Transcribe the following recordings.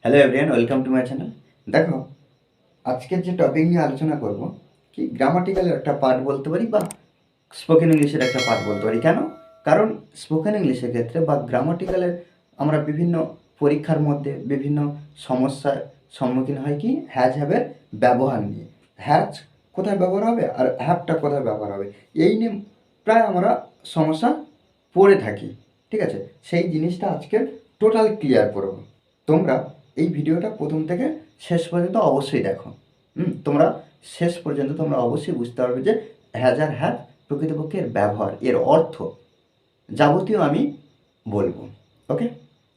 Hello everyone, welcome to my channel. দেখো, আজকের যে টপিক নিয়ে আলোচনা করব কি গ্রামাটিক্যালের একটা পার্ট বলতে পারি বা স্পোকেন ইংলিশের একটা পার্ট বলতে পারি। কেন? কারণ স্পোকেন ইংলিশের ক্ষেত্রে বা গ্রামাটিক্যালের আমরা বিভিন্ন পরীক্ষার মধ্যে বিভিন্ন সমস্যার সম্মুখীন হয় কি হ্যাজ হ্যাভের ব্যবহার নিয়ে। হ্যাজ কোথায় ব্যবহার হবে আর হ্যাভটা কোথায় ব্যবহার হবে, এই নিয়ে প্রায় আমরা সমস্যা পড়ে থাকি। ঠিক আছে, সেই জিনিসটা আজকে টোটাল ক্লিয়ার করব। তোমরা এই ভিডিওটা প্রথম থেকে শেষ পর্যন্ত অবশ্যই দেখো। তোমরা শেষ পর্যন্ত তোমরা অবশ্যই বুঝতে পারবে যে হ্যাজ আর হ্যাভ প্রকৃতপক্ষে এর ব্যবহার, এর অর্থ যাবতীয় আমি বলবো। ওকে,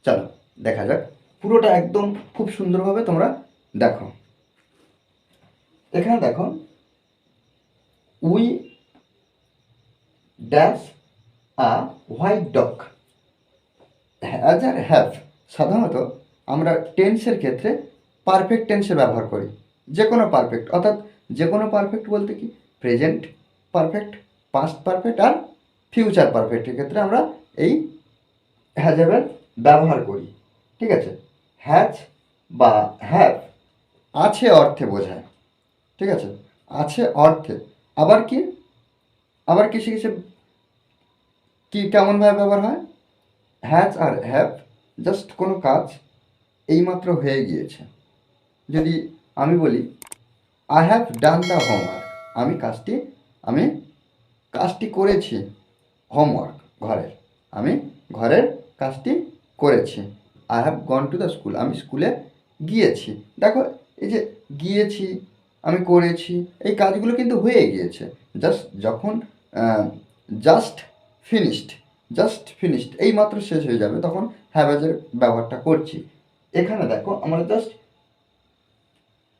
চলো দেখা যাক। পুরোটা একদম খুব সুন্দরভাবে তোমরা দেখো। এখানে দেখো, we dash a white dog. Has আর হ্যাভ সাধারণত আমরা টেন্সের ক্ষেত্রে পারফেক্ট টেন্সে ব্যবহার করি। যে কোনো পারফেক্ট, অর্থাৎ যে কোনো পারফেক্ট বলতে কি প্রেজেন্ট পারফেক্ট, পাস্ট পারফেক্ট আর ফিউচার পারফেক্টের ক্ষেত্রে আমরা এই হ্যাজের ব্যবহার করি। ঠিক আছে, হ্যাজ বা হ্যাভ আছে অর্থে বোঝায়। ঠিক আছে, আছে অর্থে। আবার কি, আবার কিছু কিছু কি কেমনভাবে ব্যবহার হয়, হ্যাজ আর হ্যাভ জাস্ট কোনো কাজ এইমাত্র হয়ে গিয়েছে। যদি আমি বলি I have done the homework, আমি কাজটি করেছি। হোমওয়ার্ক ঘরের, আমি ঘরের কাজটি করেছি। I have gone to the school, আমি স্কুলে গিয়েছি। দেখো, এই যে গিয়েছি, আমি করেছি, এই কাজগুলো কিন্তু হয়ে গিয়েছে। জাস্ট যখন জাস্ট ফিনিশড, জাস্ট ফিনিশড এই মাত্র শেষ হয়ে যাবে, তখন হ্যাভেজের ব্যবহারটা করছি। এখানে দেখো আমরা জাস্ট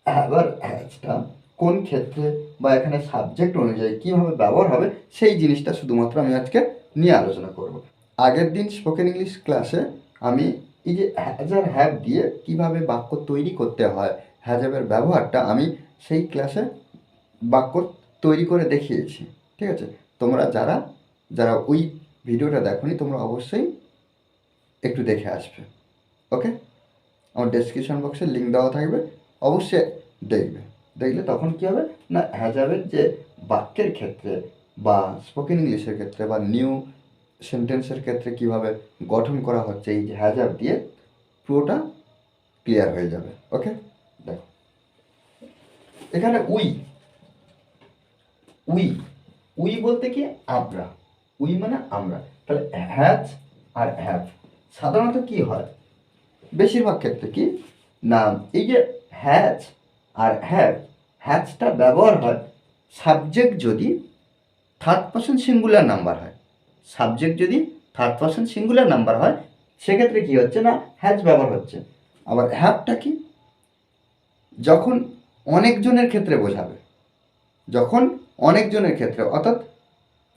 হ্যাভার হ্যাজটা কোন ক্ষেত্রে বা এখানে সাবজেক্ট অনুযায়ী কীভাবে ব্যবহার হবে সেই জিনিসটা শুধুমাত্র আমি আজকে নিয়ে আলোচনা করব। আগের দিন স্পোকেন ইংলিশ ক্লাসে আমি এই যে হ্যাজ আর হ্যাভ দিয়ে কীভাবে বাক্য তৈরি করতে হয়, হ্যাজের ব্যবহারটা আমি সেই ক্লাসে বাক্য তৈরি করে দেখিয়েছি। ঠিক আছে, তোমরা যারা যারা ওই ভিডিওটা দেখোনি তোমরা অবশ্যই একটু দেখে আসবে। ওকে, আমার ডেসক্রিপশন বক্সে লিঙ্ক দেওয়া থাকবে, অবশ্যই দেখবে। দেখলে তখন কী হবে না, হ্যাজাবের যে বাক্যের ক্ষেত্রে বা স্পোকেন ইংলিশের ক্ষেত্রে বা নিউ সেন্টেন্সের ক্ষেত্রে কীভাবে গঠন করা হচ্ছে এই যে হ্যাজাব দিয়ে, পুরোটা ক্লিয়ার হয়ে যাবে। ওকে, দেখো এখানে উই উই উই বলতে কি আমরা, উই মানে আমরা। তাহলে হ্যাজ আর হ্যাভ সাধারণত কি হয় বেশিরভাগ ক্ষেত্রে কি না, এই যে হ্যাজ আর হ্যাভ, হ্যাজটা ব্যবহার হয় সাবজেক্ট যদি থার্ড পারসন সিঙ্গুলার নাম্বার হয়। সাবজেক্ট যদি থার্ড পারসন সিঙ্গুলার নাম্বার হয় সেক্ষেত্রে কি হচ্ছে না, হ্যাজ ব্যবহার হচ্ছে। আবার হ্যাভটা কি, যখন অনেকজনের ক্ষেত্রে বোঝাবে, যখন অনেকজনের ক্ষেত্রে, অর্থাৎ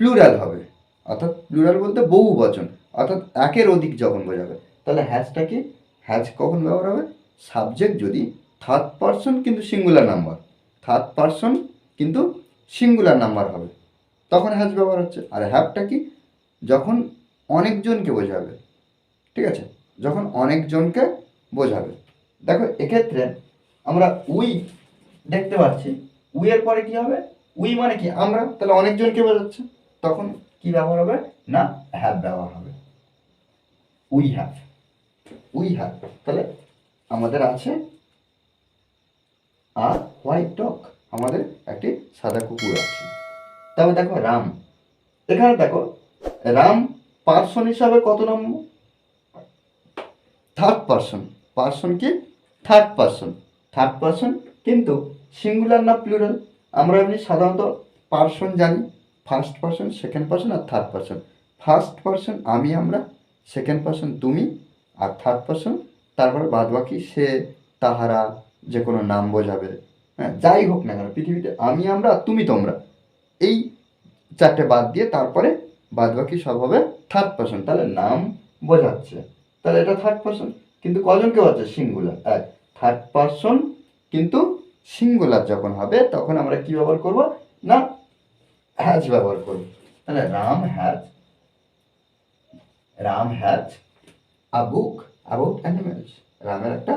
প্লুরাল হবে, অর্থাৎ প্লুরাল বলতে বহু বচন, অর্থাৎ একের অধিক যখন বোঝাবে, তাহলে হ্যাজটা কি, হ্যাজ কখন ব্যবহার হবে, সাবজেক্ট যদি থার্ড পারসন কিন্তু সিঙ্গুলার নাম্বার, থার্ড পারসন কিন্তু সিঙ্গুলার নাম্বার হবে, তখন হ্যাজ ব্যবহার হচ্ছে। আর হ্যাভটা কি, যখন অনেকজনকে বোঝাবে। ঠিক আছে, যখন অনেকজনকে বোঝাবে। দেখো এক্ষেত্রে আমরা উই দেখতে পাচ্ছি, উই এর পরে কি হবে, উই মানে কি আমরা, তাহলে অনেকজনকে বোঝাচ্ছে, তখন কি ব্যবহার হবে না, হ্যাভ ব্যবহার হবে। We have, we have. তাহলে আমাদের আছে আর হোয়াইট ডগ, আমাদের একটি সাদা কুকুর আছে। তবে দেখো রাম, এখানে দেখো রাম পার্সন হিসাবে কত নম্বর, থার্ড পারসন। পারসন কি থার্ড পারসন, থার্ড পারসন কিন্তু সিঙ্গুলার না প্লুরাল। আমরা এমনি সাধারণত পারসন জানি, ফার্স্ট পারসন, সেকেন্ড পারসন আর থার্ড পারসন। ফার্স্ট পারসন আমি আমরা, সেকেন্ড পারসন তুমি, আর থার্ড পারসন তারপরে বাদ বাকি সে তাহারা যে কোনো নাম বোঝাবে। হ্যাঁ, যাই হোক না কেন পৃথিবীতে আমি আমরা আর তুমি তোমরা, এই চারটে বাদ দিয়ে তারপরে বাদ বাকি সব হবে থার্ড পারসন। তাহলে নাম বোঝাচ্ছে, তাহলে এটা থার্ড পারসন, কিন্তু কজনকে বোঝাচ্ছে, সিঙ্গুলার। এক থার্ড পারসন কিন্তু সিঙ্গুলার যখন হবে তখন আমরা কি ব্যবহার করব না, হ্যাজ ব্যবহার করব। তাহলে Ram has a book about animals, রামের একটা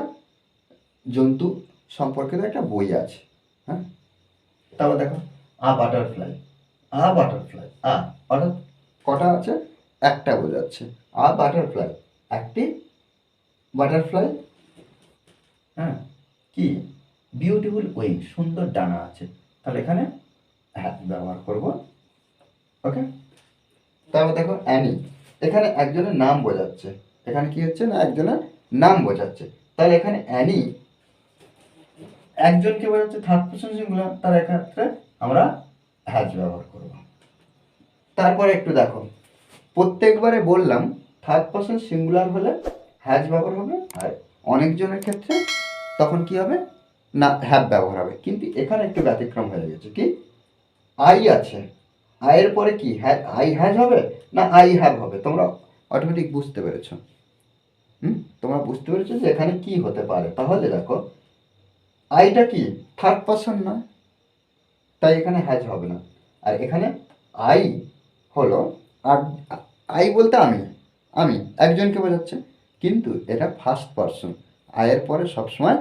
জন্তু সম্পর্কিত একটা বই আছে। হ্যাঁ, তারপর দেখো আ বাটারফ্লাই, আ বাটারফ্লাই, অর্থাৎ কটা আছে, একটা বোঝাচ্ছে। আ বাটারফ্লাই, একটি বাটারফ্লাই। হ্যাঁ, কি বিউটিফুল উইং, সুন্দর ডানা আছে, তাহলে এখানে হ্যাভ ব্যবহার করব। ওকে, তারপর দেখো অ্যানি, এখানে একজনের নাম বোঝাচ্ছে। এখানে কি হচ্ছে না, একজনের নাম বোঝাচ্ছে, তাহলে এখানে অ্যানি একজনকে বোঝাচ্ছে, থার্ড পারসন সিঙ্গুলার, তার এক্ষেত্রে আমরা হ্যাজ ব্যবহার করব। তারপরে একটু দেখো, প্রত্যেকবারে বললাম থার্ড পারসন সিঙ্গুলার হলে হ্যাজ ব্যবহার হবে, আর অনেকজনের ক্ষেত্রে তখন কি হবে না, হ্যাভ ব্যবহার হবে। কিন্তু এখানে একটু ব্যতিক্রম হয়ে গেছে, কি আই আছে, আয়ের পরে কি আই হ্যাজ হবে না আই হ্যাভ হবে, তোমরা অটোমেটিক বুঝতে পেরেছো। তোমরা বুঝতে পেরেছো যে এখানে কি হতে পারে। তাহলে দেখো আইটা কি থার্ড পারসন না, তাই এখানে হ্যাজ হবে না। আর এখানে আই হলো, আর আই বলতে আমি, আমি একজনকে বোঝাচ্ছে, কিন্তু এটা ফার্স্ট পারসন। আয়ের পরে সবসময়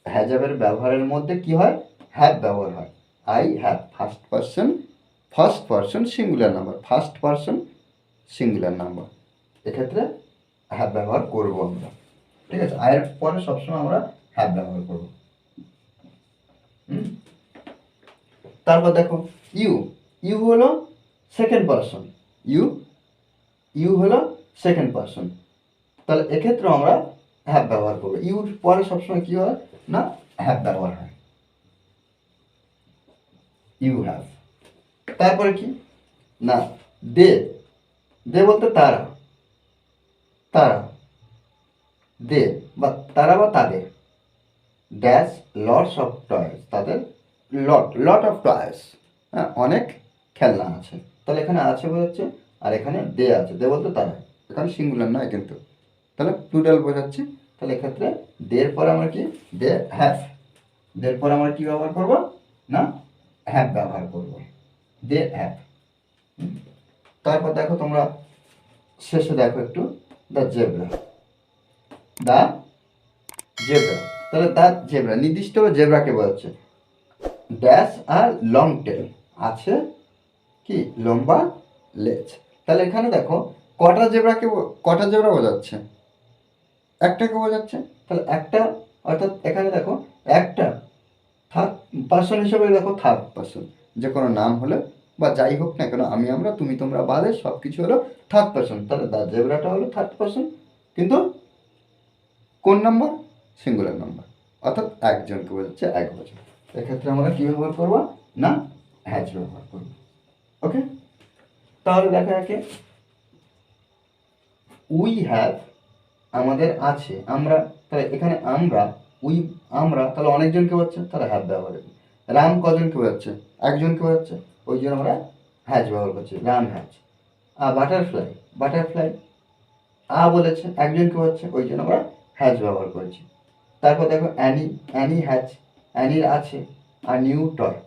হ্যাজাবের ব্যবহারের মধ্যে কি হয়, হ্যাভ ব্যবহার হয়। I have first person, first person singular number, first person singular number, এক্ষেত্রে হ্যাভ ব্যবহার করবো আমরা। ঠিক আছে, আয়ের পরে সবসময় আমরা হ্যাভ ব্যবহার করব। তারপর দেখো ইউ, ইউ হলো সেকেন্ড পারসন, ইউ, ইউ হলো সেকেন্ড পারসন, তাহলে এক্ষেত্রে আমরা হ্যাভ ব্যবহার করবো। ইউর পরে সবসময় কি হয় না, হ্যাভ ব্যবহার হয়, ইউ হ্যাভ। তারপরে কি না, দে, দে বলতে তারা, তারা, দে বা তারা বা তাদের, ড্যাশ লটস অফ টয়েস, তাদের লট, লট অফ টয়েস, হ্যাঁ অনেক খেলনা আছে, তাহলে এখানে আছে বোঝাচ্ছে, আর এখানে দে আছে, দে বলতে তারা, এখানে সিঙ্গুলার নয় কিন্তু, তাহলে প্লুরাল বোঝাচ্ছে। তাহলে এক্ষেত্রে দের পরে আমরা কি, দে হ্যাভ, দের পরে আমরা কি ব্যবহার করব না, হ্যাভ ব্যবহার করব, দে হ্যাভ। তারপর দেখো তোমরা শেষে দেখো একটু দ্য জেব্রা, দ্য জেব্রা, তাহলে দ্য জেব্রা নির্দিষ্ট জেব্রাকে বোঝাচ্ছে। ড্যাশ আর লং টেল, আছে কি লম্বা লেজ, তাহলে এখানে দেখো কটা জেব্রাকে, কটা জেব্রা বোঝাচ্ছে, একটাকে বোঝাচ্ছে, তাহলে একটা, অর্থাৎ এখানে দেখো একটা থার্ড পার্সন হিসেবে, দেখো থার্ড পার্সন যে কোনো নাম হলে বা যাই হোক না কেন, আমি আমরা তুমি তোমরা বাদে সব কিছু হলো থার্ড পার্সন, তাহলে দ্য জেব্রাটা হলো থার্ড পার্সন, কিন্তু কোন নাম্বার, সিঙ্গুলার নাম্বার, অর্থাৎ একজনকে বোঝাচ্ছে, এক বছর, এক্ষেত্রে আমরা কি ব্যবহার করবো না, হ্যাজ ব্যবহার করবো। ওকে, তাহলে দেখা যাকে উই হ্যাভ, আমাদের আছে, আমরা, তাহলে এখানে আমরা, উই আমরা, তাহলে অনেকজনকে বোঝাচ্ছে, তাহলে হ্যাভ ব্যবহার করছি। রাম কজনকে বোঝাচ্ছে, একজনকে বোঝাচ্ছে, ওই জন্য আমরা হ্যাজ ব্যবহার করছি, রাম হ্যাজ। বাটারফ্লাই, বাটারফ্লাই বলেছে, একজনকে বোঝাচ্ছে, ওই জন্য আমরা হ্যাজ ব্যবহার করেছি। তারপর দেখো অ্যানি, অ্যানি হ্যাজ, অ্যানির আছে, আর নিউ টয়,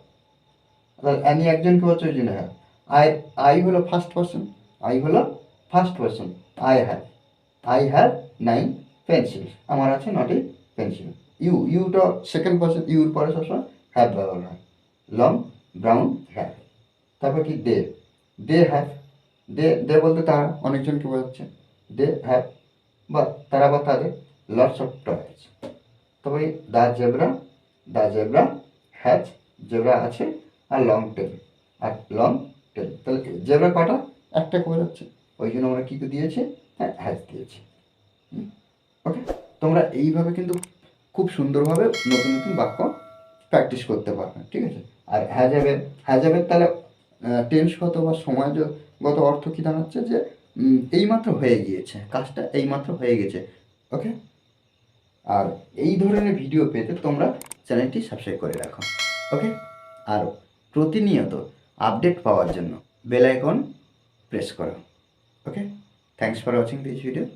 অ্যানি একজনকে বোঝাচ্ছে, ওই জন্য হ্যাভ। আই, আই হলো ফার্স্ট পার্সন, আই হলো first person, I have, I have 9 pencil, আমার আছে 9টি পেন্সিল। ইউ, ইউটা সেকেন্ড পার্সন, ইউর পরে সবসময় হ্যাভ ব্যবহার হয়, লং ব্রাউন হেয়ার। তারপর কি দে, দে হ্যাভ, দে, দে বলতে তারা, অনেকজনকে বোঝাচ্ছে, দে হ্যাভ বা তারা বা তাদের লটস অফ টয়েস। তারপরে the zebra, the zebra has, zebra আছে, আর লং টেল, আর লং টেল, তাহলে জেব্রা কটা, একটা বোঝাচ্ছে, ওই জন্য আমরা কী দিয়েছি, হ্যাঁ হ্যাজ দিয়েছি। ওকে, তোমরা এইভাবে কিন্তু খুব সুন্দরভাবে নতুন নতুন বাক্য প্র্যাকটিস করতে পারবে, ঠিক আছে। আর হ্যাজাবের, হ্যাজাবের তাহলে টেন্সগত বা সময়গত অর্থ কী দাঁড়াচ্ছে, যে এইমাত্র হয়ে গিয়েছে, কাজটা এইমাত্র হয়ে গেছে। ওকে, আর এই ধরনের ভিডিও পেতে তোমরা চ্যানেলটি সাবস্ক্রাইব করে রাখো। ওকে, আর প্রতিনিয়ত আপডেট পাওয়ার জন্য বেল আইকন প্রেস করো। Okay, thanks for watching this video.